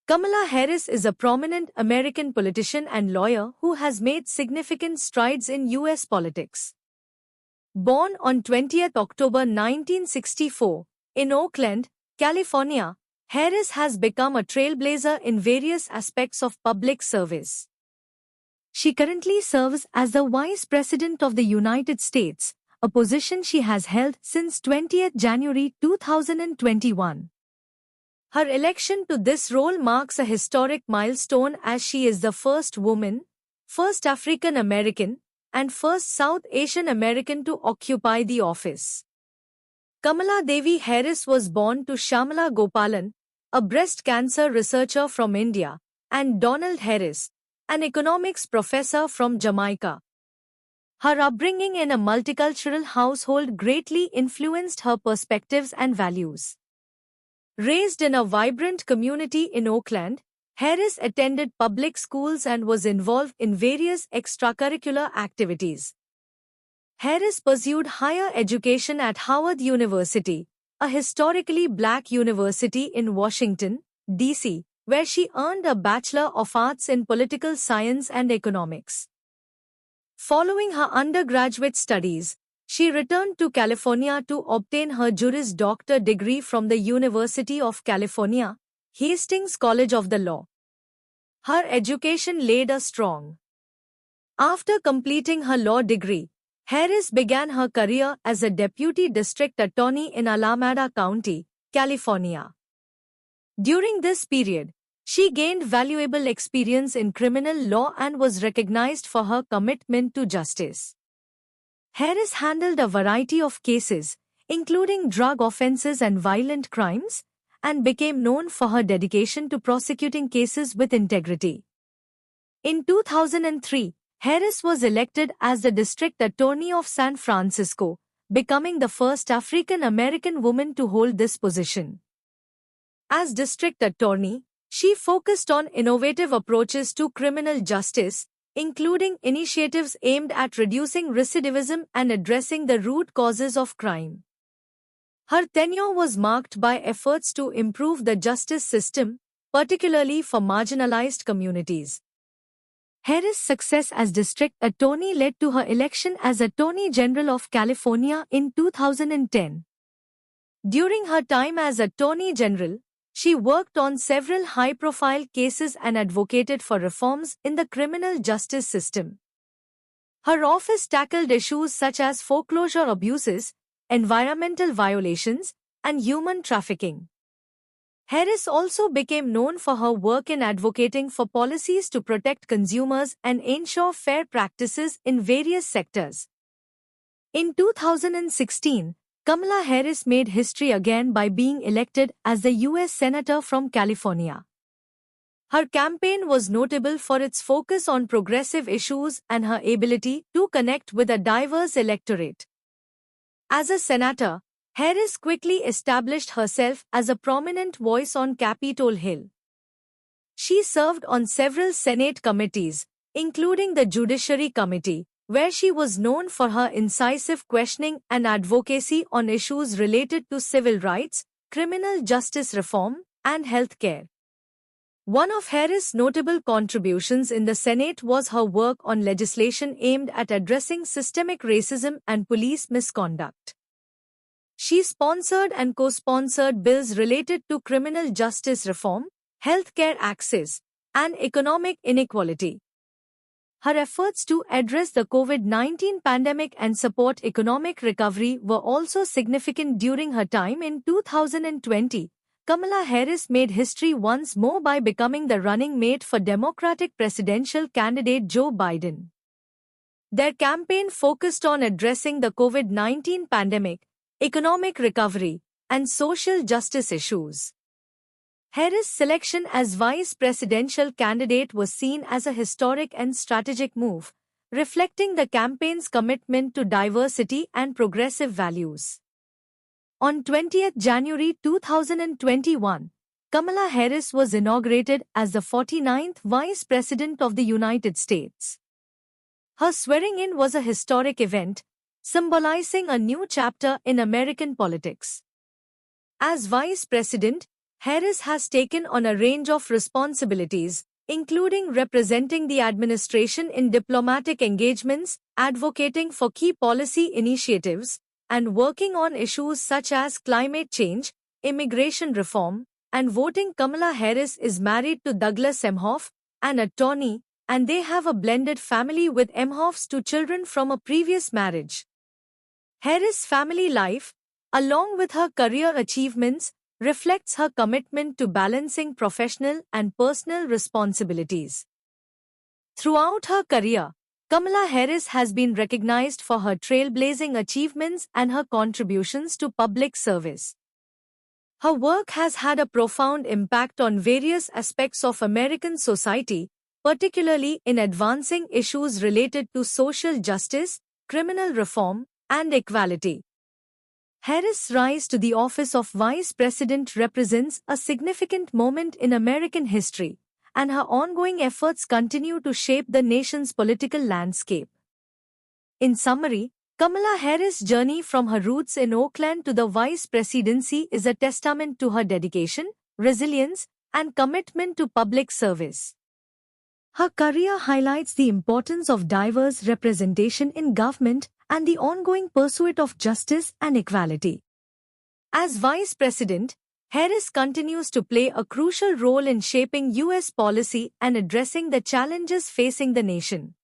Kamala Harris is a prominent American politician and lawyer who has made significant strides in U.S. politics. Born on 20th October 1964 in Oakland, California, Harris has become a trailblazer in various aspects of public service. She currently serves as the Vice President of the United States, a position she has held since 20th January 2021. Her election to this role marks a historic milestone as she is the first woman, first African American, and first South Asian American to occupy the office. Kamala Devi Harris was born to Shyamala Gopalan, a breast cancer researcher from India, and Donald Harris, an economics professor from Jamaica. Her upbringing in a multicultural household greatly influenced her perspectives and values. Raised in a vibrant community in Oakland, Harris attended public schools and was involved in various extracurricular activities. Harris pursued higher education at Howard University, a historically black university in Washington, D.C., where she earned a Bachelor of Arts in Political Science and Economics. Following her undergraduate studies, she returned to California to obtain her Juris Doctor degree from the University of California, Hastings College of the Law. Her education laid a strong. After completing her law degree, Harris began her career as a deputy district attorney in Alameda County, California. During this period, she gained valuable experience in criminal law and was recognized for her commitment to justice. Harris handled a variety of cases, including drug offenses and violent crimes, and became known for her dedication to prosecuting cases with integrity. In 2003, Harris was elected as the District Attorney of San Francisco, becoming the first African American woman to hold this position. As District Attorney, she focused on innovative approaches to criminal justice, including initiatives aimed at reducing recidivism and addressing the root causes of crime. Her tenure was marked by efforts to improve the justice system, particularly for marginalized communities. Harris' success as District Attorney led to her election as Attorney General of California in 2010. During her time as Attorney General, she worked on several high-profile cases and advocated for reforms in the criminal justice system. Her office tackled issues such as foreclosure abuses, environmental violations, and human trafficking. Harris also became known for her work in advocating for policies to protect consumers and ensure fair practices in various sectors. In 2016, Kamala Harris made history again by being elected as the U.S. Senator from California. Her campaign was notable for its focus on progressive issues and her ability to connect with a diverse electorate. As a senator, Harris quickly established herself as a prominent voice on Capitol Hill. She served on several Senate committees, including the Judiciary Committee, where she was known for her incisive questioning and advocacy on issues related to civil rights, criminal justice reform, and health care. One of Harris' notable contributions in the Senate was her work on legislation aimed at addressing systemic racism and police misconduct. She sponsored and co-sponsored bills related to criminal justice reform, healthcare access, and economic inequality. Her efforts to address the COVID-19 pandemic and support economic recovery were also significant during her time in 2020. Kamala Harris made history once more by becoming the running mate for Democratic presidential candidate Joe Biden. Their campaign focused on addressing the COVID-19 pandemic, economic recovery, and social justice issues. Harris' selection as vice presidential candidate was seen as a historic and strategic move, reflecting the campaign's commitment to diversity and progressive values. On 20th January 2021, Kamala Harris was inaugurated as the 49th Vice President of the United States. Her swearing-in was a historic event, symbolizing a new chapter in American politics. As Vice President, Harris has taken on a range of responsibilities, including representing the administration in diplomatic engagements, advocating for key policy initiatives, and working on issues such as climate change, immigration reform, and voting. Kamala Harris is married to Douglas Emhoff, an attorney, and they have a blended family with Emhoff's two children from a previous marriage. Harris' family life, along with her career achievements, reflects her commitment to balancing professional and personal responsibilities. Throughout her career, Kamala Harris has been recognized for her trailblazing achievements and her contributions to public service. Her work has had a profound impact on various aspects of American society, particularly in advancing issues related to social justice, criminal reform, and equality. Harris' rise to the office of Vice President represents a significant moment in American history, and her ongoing efforts continue to shape the nation's political landscape. In summary, Kamala Harris' journey from her roots in Oakland to the vice presidency is a testament to her dedication, resilience, and commitment to public service. Her career highlights the importance of diverse representation in government and the ongoing pursuit of justice and equality. As Vice President, Harris continues to play a crucial role in shaping U.S. policy and addressing the challenges facing the nation.